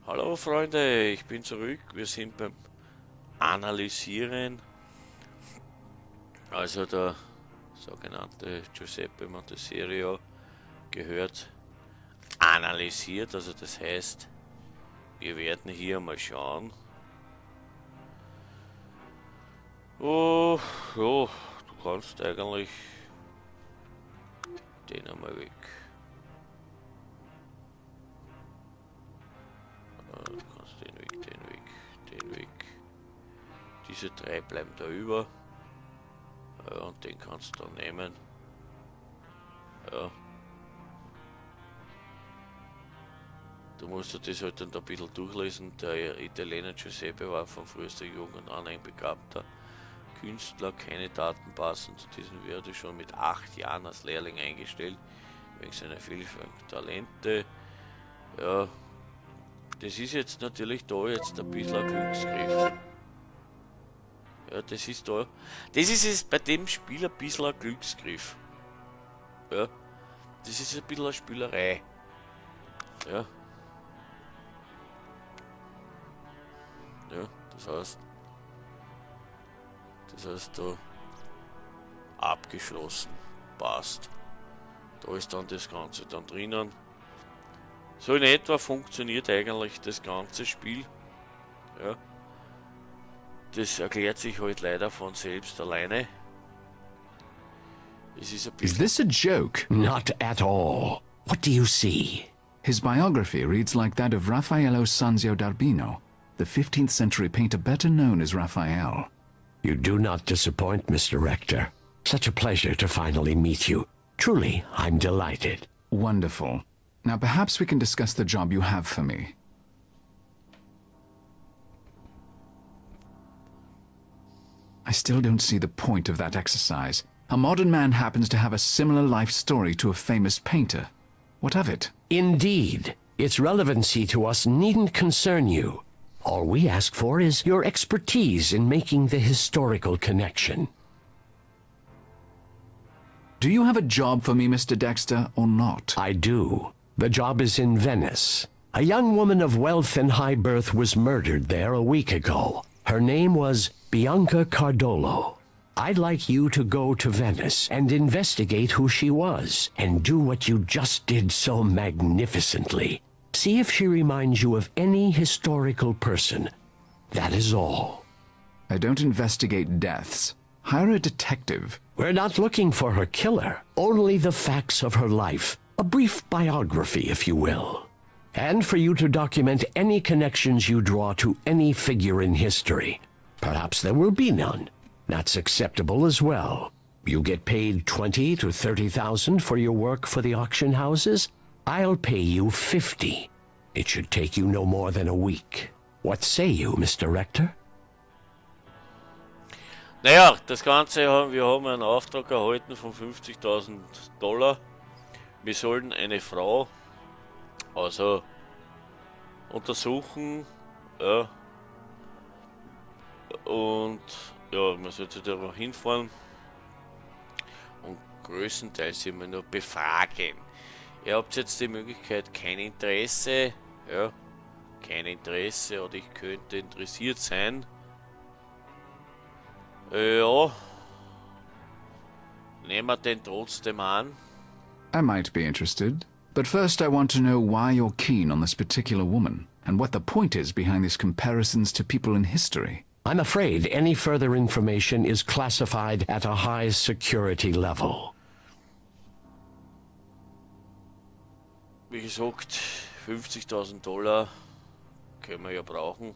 Hallo Freunde, ich bin zurück. Wir sind beim Analysieren. Also der sogenannte Giuseppe Monteserio gehört analysiert. Also das heißt, wir werden hier mal schauen. Oh, ja, du kannst eigentlich den einmal weg. Du kannst den weg, den weg, den weg. Diese drei bleiben da über. Ja, und den kannst du dann nehmen. Ja. Du musst dir das halt dann ein bisschen durchlesen. Der Italiener Giuseppe war von frühester Jugend an ein begabter Künstler. Keine Daten passen zu diesem wurde schon mit 8 Jahren als Lehrling eingestellt, wegen seiner vielfältigen Talente. Ja, das ist jetzt natürlich da jetzt ein bisschen ein Glücksgriff. Ja, das ist da. Das ist jetzt bei dem Spiel ein bisschen ein Glücksgriff. Ja, das ist ein bisschen eine Spielerei. Ja. Ja, das heißt da abgeschlossen. Passt. Da ist dann das Ganze dann drinnen. So in etwa funktioniert eigentlich das ganze Spiel. Ja. Das erklärt sich halt leider von selbst alleine. Es ist ein bisschen. Is this a joke? Not at all. What do you see? His biography reads like that of Raffaello Sanzio d'Arbino, the 15th century painter better known as Raphael. You do not disappoint, Mr. Rector. Such a pleasure to finally meet you. Truly, I'm delighted. Wonderful. Now perhaps we can discuss the job you have for me. I still don't see the point of that exercise. A modern man happens to have a similar life story to a famous painter. What of it? Indeed. Its relevancy to us needn't concern you. All we ask for is your expertise in making the historical connection. Do you have a job for me, Mr. Dexter, or not? I do. The job is in Venice. A young woman of wealth and high birth was murdered there a week ago. Her name was Bianca Cardolo. I'd like you to go to Venice and investigate who she was, and do what you just did so magnificently. See if she reminds you of any historical person. That is all. I don't investigate deaths. Hire a detective. We're not looking for her killer, only the facts of her life. A brief biography, if you will. And for you to document any connections you draw to any figure in history. Perhaps there will be none. That's acceptable as well. You get paid 20 to 30,000 for your work for the auction houses. I'll pay you 50. It should take you no more than a week. What say you, Mr. Rector? Naja, das Ganze wir haben einen Auftrag erhalten von $50.000. Wir sollen eine Frau also untersuchen, ja, und ja, man sollte da noch hinfahren und größtenteils immer nur befragen. Ihr habt jetzt die Möglichkeit, kein Interesse, ja, kein Interesse oder ich könnte interessiert sein. Ja, nehmen wir den trotzdem an. I might be interested, but first I want to know why you're keen on this particular woman, and what the point is behind these comparisons to people in history. I'm afraid any further information is classified at a high security level. Wie gesagt, $50.000 können wir ja brauchen.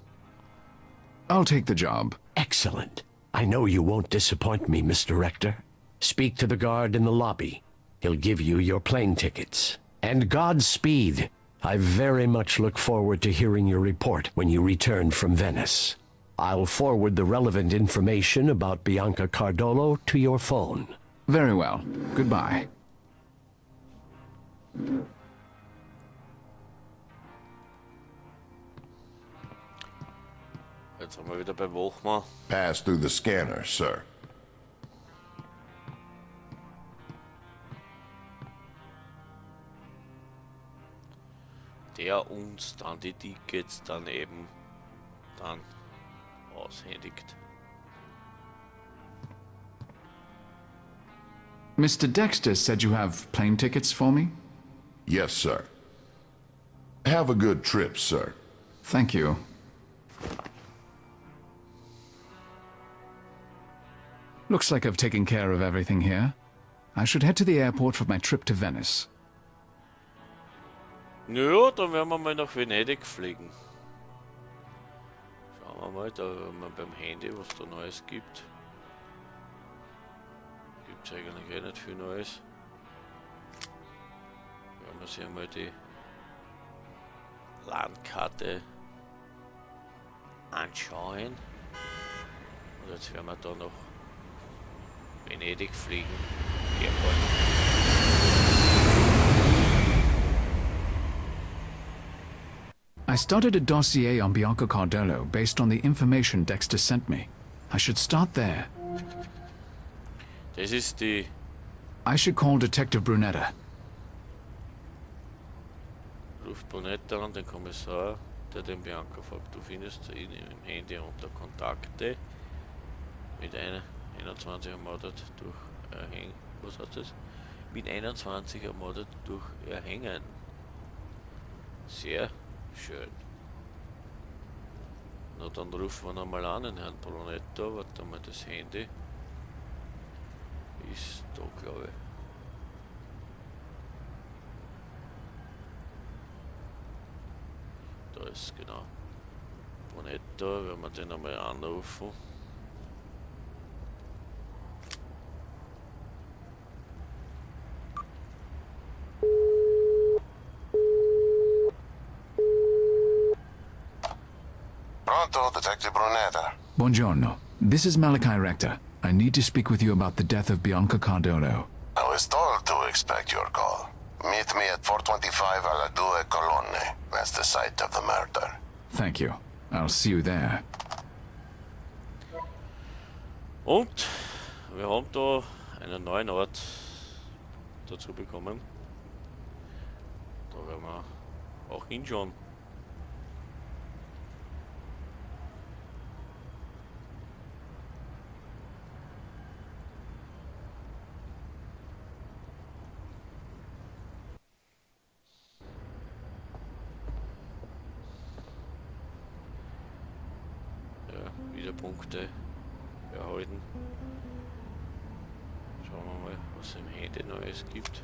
I'll take the job. Excellent. I know you won't disappoint me, Mr. Rector. Speak to the guard in the lobby. He'll give you your plane tickets. And Godspeed. I very much look forward to hearing your report when you return from Venice. I'll forward the relevant information about Bianca Cardolo to your phone. Very well. Goodbye. Jetzt sind wir wieder beim Wachmann. Pass through the scanner, sir. der uns dann die Tickets dann eben dann aushändigt. Mr. Dexter said you have plane tickets for me? Yes, sir. Have a good trip, sir. Thank you. Looks like I've taken care of everything here. I should head to the airport for my trip to Venice. Ja, dann werden wir mal nach Venedig fliegen. Schauen wir mal, da wir beim Handy, was da Neues gibt. Gibt es eigentlich eh nicht viel Neues. Werden wir sich einmal die Landkarte anschauen. Und jetzt werden wir da noch Venedig fliegen. Airport. I started a dossier on Bianca Cardello based on the information Dexter sent me. I should start there. Das ist die I should call Detective Brunetta. Ruft Brunetta an, den Kommissar, der den Bianca fragt. Du findest ihn im Handy unter Kontakte mit 21 ermordet durch Erhängen. Was heißt das? Mit 21 ermordet durch Erhängen. Sehr schön. Na dann rufen wir nochmal an, den Herrn Brunetta. Warte mal, das Handy ist da, glaube ich. Da ist genau Brunetta, wenn wir den einmal anrufen. Pronto, Detective Brunetta. Buongiorno. This is Malachi Rector. I need to speak with you about the death of Bianca Cardello. I was told to expect your call. Meet me at 425 alla Due Colonne. That's the site of the murder. Thank you. I'll see you there. Und wir haben da einen neuen Ort dazu bekommen. Da werden wir auch hinschauen. Ja, wieder Punkte erhalten. Schauen wir mal, was im Handy Neues gibt.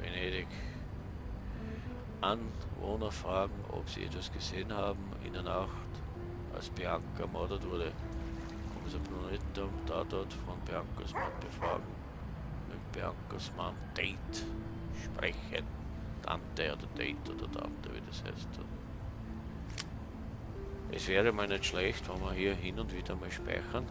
Venedig. Anwohner fragen, ob sie etwas gesehen haben in der Nacht, als Bianca ermordet wurde. Kommissar Brunetta am Tatort von Biancas Mann befragen. Mit Biancas Mann Date sprechen. Tante oder Date oder Tante, wie das heißt. Es wäre mal nicht schlecht, wenn wir hier hin und wieder mal speichern.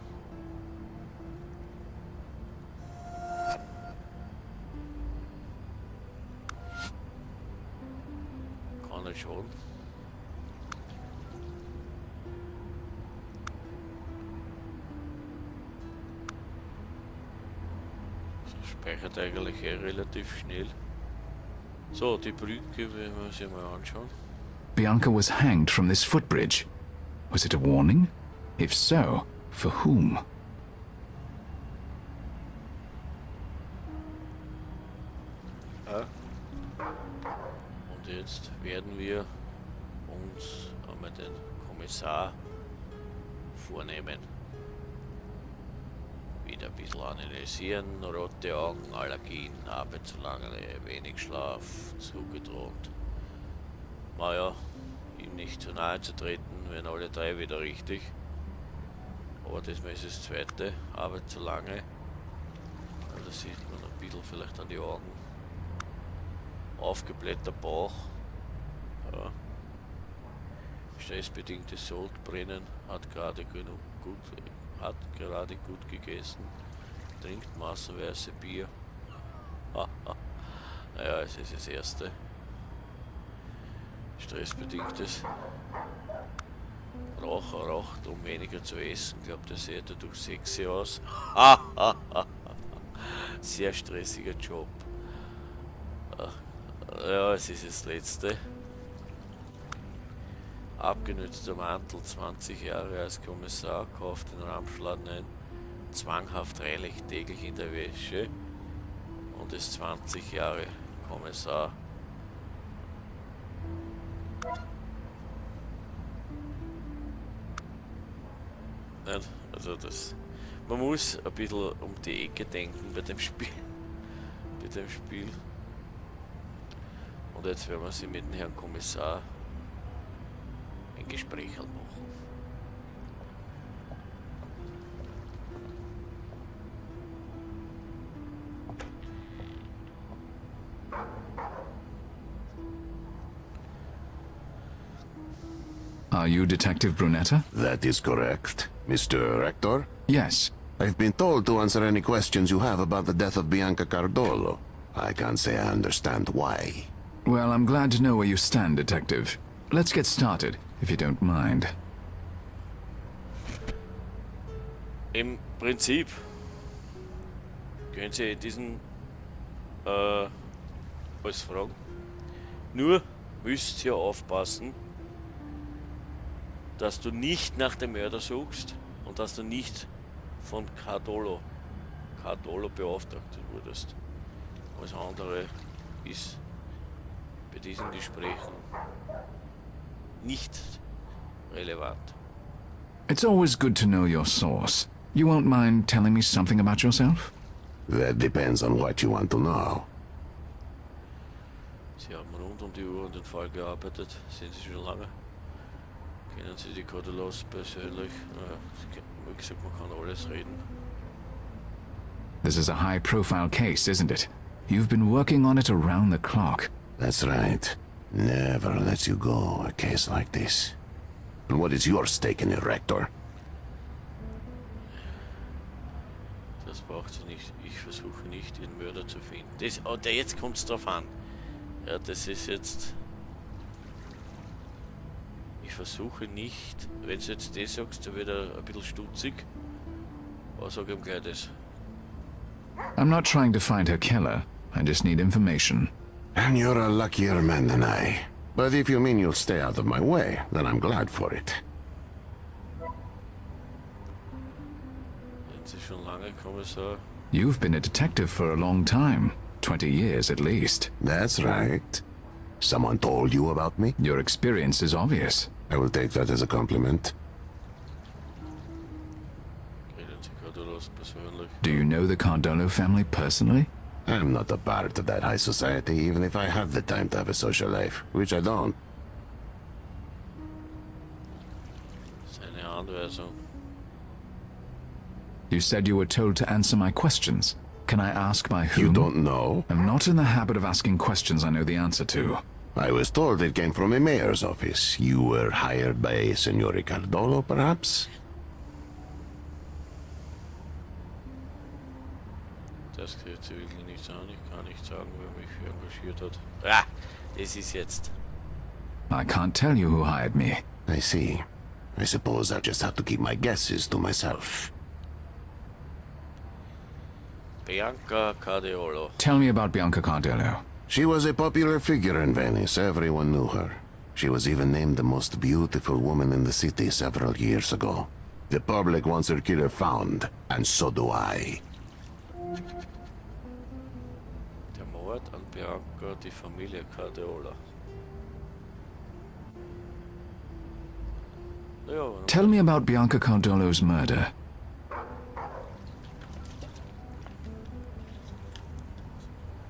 Kann nicht schaden. Das speichert eigentlich relativ schnell. So, die Brücke werden wir uns mal anschauen. Bianca was hanged from this footbridge. Was it a warning? If so, for whom? Und jetzt werden wir uns einmal den Kommissar vornehmen. Wieder ein bisschen analysieren, rote Augen, Allergien, Arbeit zu lange, wenig Schlaf, zugedroht. Naja, ihm nicht zu nahe zu treten, wären alle drei wieder richtig. Aber diesmal ist das zweite, Arbeit zu lange. Da sieht man ein bisschen vielleicht an die Augen. Aufgeblähter Bauch. Ja. Stressbedingtes Sodbrennen, hat gerade gut gegessen, trinkt massenweise Bier. Naja, es ist das erste. Stressbedingtes Rauchen. Racht, um weniger zu essen. Ich glaube, das sieht er durch 6 aus. Sehr stressiger Job. Ja, es ist das letzte. Abgenützter Mantel, 20 Jahre als Kommissar, kauft den Ramschladen ein. Zwanghaft reinlich täglich in der Wäsche und ist 20 Jahre Kommissar. Nicht? Also das. Man muss ein bisschen um die Ecke denken bei dem Spiel. Und jetzt werden wir sie mit dem Herrn Kommissar ein Gespräch machen. Are you Detective Brunetta? That is correct. Mr. Rector? Yes. I've been told to answer any questions you have about the death of Bianca Cardolo. I can't say I understand why. Well, I'm glad to know where you stand, Detective. Let's get started, if you don't mind. Im Prinzip können Sie diesen alles fragen. Nur müsst ihr aufpassen, dass du nicht nach dem Mörder suchst und dass du nicht von Cardolo beauftragt wurdest. Alles andere ist bei diesen Gesprächen nicht relevant. It's always good to know your source. You won't mind telling me something about yourself? That depends on what you want to know. Sie haben rund um die Uhr an den Fall gearbeitet. Sind Sie schon lange? Kennen Sie die Cardolos persönlich? Wie gesagt, man kann alles reden. This is a high-profile case, isn't it? You've been working on it around the clock. That's right. Never lets you go, a case like this. And what is your stake in it, Rector? Das braucht sie nicht. Ich versuche nicht, den Mörder zu finden. Jetzt kommt es drauf an. Ja, das ist jetzt... Ich versuche nicht... Wenn du jetzt das sagst, dann wird er ein bisschen stutzig. Aber sag ihm gleich das. I'm not trying to find her killer. I just need information. And you're a luckier man than I. But if you mean you'll stay out of my way, then I'm glad for it. Sind Sie schon lange Kommissar? You've been a detective for a long time. 20 years at least. That's right. Someone told you about me? Your experience is obvious. I will take that as a compliment. Kennen Sie Cardolos persönlich? Do you know the Cardolo family personally? I'm not a part of that high society, even if I have the time to have a social life, which I don't. Seine Anweisung. You said you were told to answer my questions. Can I ask by whom? You don't know? I'm not in the habit of asking questions I know the answer to. I was told it came from a mayor's office. You were hired by Signor Cardolo, perhaps? Das geht sie wirklich nicht an. Ich kann nicht sagen, wer mich engagiert hat. Ah, das ist jetzt. I can't tell you who hired me. I see. I suppose I'll just have to keep my guesses to myself. Bianca Cardolo. Tell me about Bianca Cardolo. She was a popular figure in Venice. Everyone knew her. She was even named the most beautiful woman in the city several years ago. The public wants her killer found, and so do I. Der Mord an Bianca, die Familie Cardolo. Ja, Tell me about Bianca Cardolo's murder.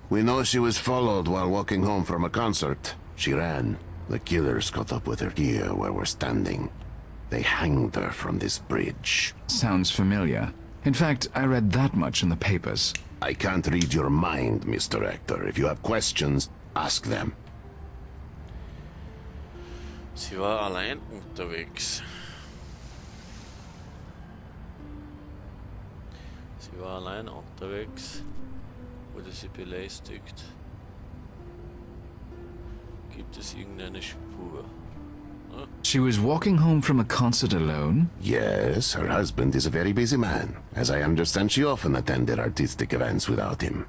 We know she was followed while walking home from a concert. She ran. The killers caught up with her here where we're standing. They hanged her from this bridge. Sounds familiar. In fact, I read that much in the papers. I can't read your mind, Mr. Hector. If you have questions, ask them. sie war allein unterwegs. Sie war allein unterwegs. Wurde sie belästigt? Gibt es irgendeine Spur? She was walking home from a concert alone? Yes, her husband is a very busy man. As I understand, she often attended artistic events without him.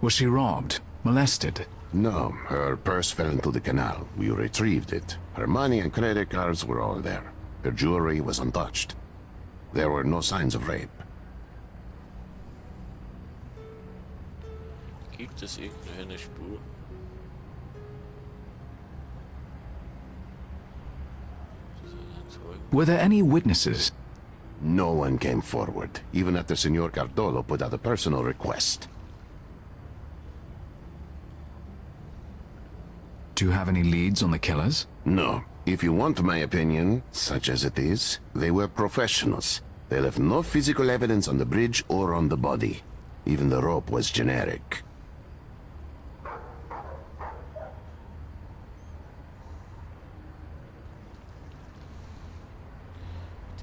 Was she robbed? Molested? No, her purse fell into the canal. We retrieved it. Her money and credit cards were all there. Her jewelry was untouched. There were no signs of rape. Gibt es irgendeine Spur? Were there any witnesses? No one came forward, even after Senor Cardolo put out a personal request. Do you have any leads on the killers? No. If you want my opinion, such as it is, they were professionals. They left no physical evidence on the bridge or on the body. Even the rope was generic.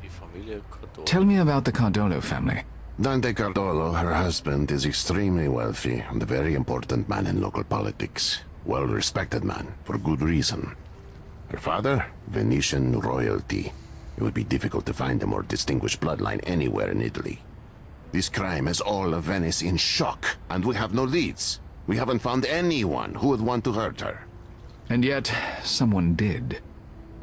Die Familie Cardolo. Tell me about the Cardolo family. Dante Cardolo, her husband, is extremely wealthy and a very important man in local politics. Well-respected man, for good reason. Her father, Venetian royalty. It would be difficult to find a more distinguished bloodline anywhere in Italy. This crime has all of Venice in shock, and we have no leads. We haven't found anyone who would want to hurt her. And yet, someone did.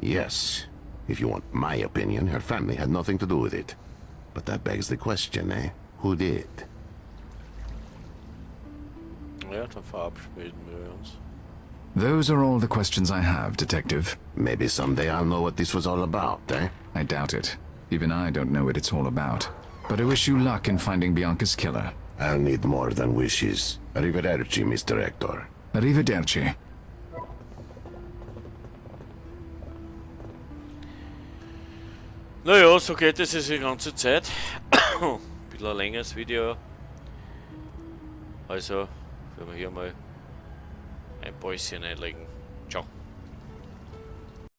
Yes. If you want my opinion, her family had nothing to do with it. But that begs the question, eh? Who did? Ja, dann verabschieden wir uns. Those are all the questions I have, Detective. Maybe someday I'll know what this was all about, eh? I doubt it. Even I don't know what it's all about. But I wish you luck in finding Bianca's killer. I'll need more than wishes. Arrivederci, Mr. Hector. Arrivederci. Naja, so geht es die ganze Zeit. Ein bisschen ein längeres Video. Also, werden wir hier mal ein Päuschen einlegen. Ciao.